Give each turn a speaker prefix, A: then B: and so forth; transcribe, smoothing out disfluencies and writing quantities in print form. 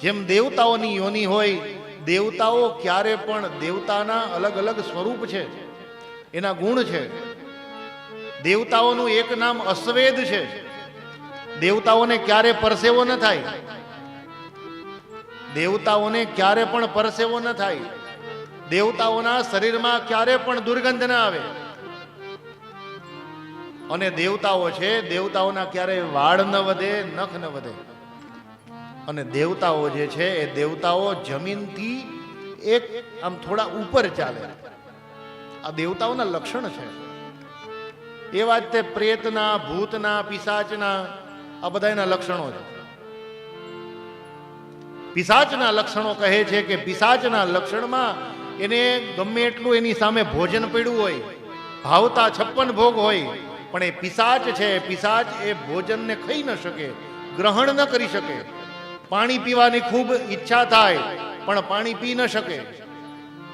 A: જેમ દેવતાઓની યોની હોય, દેવતાઓ ક્યારે પણ દેવતાના અલગ અલગ સ્વરૂપ છે, એના ગુણ છે. દેવતાઓનું એક નામ અશ્વેદ છે. દેવતાઓને ક્યારે પરસેવો ન થાય, દેવતાઓને ક્યારે પણ પરસેવો ન થાય, દેવતાઓના શરીરમાં ક્યારે પણ દુર્ગંધ ન આવે. અને દેવતાઓ છે, દેવતાઓના ક્યારેય વાળ ન વધે, નખ ન વધે. અને દેવતાઓ જે છે એ દેવતાઓ જમીનથી એક આમ થોડા ઉપર ચાલે. આ દેવતાઓના લક્ષણ છે. એ વાત તે પ્રેતના, ભૂતના, પિશાચના, આ બધા એના લક્ષણો છે. પિશાચના લક્ષણો કહે છે કે પિશાચના લક્ષણમાં એને ગમે એટલું એની સામે ભોજન પડ્યું હોય, ભાવતા 56 ભોગ હોય, પણ એ પિશાચ છે, પિશાચ એ ભોજનને ખાઈ ન શકે, ગ્રહણ ન કરી શકે. પાણી પીવાની ખૂબ ઈચ્છા થાય પણ પાણી પી ન શકે.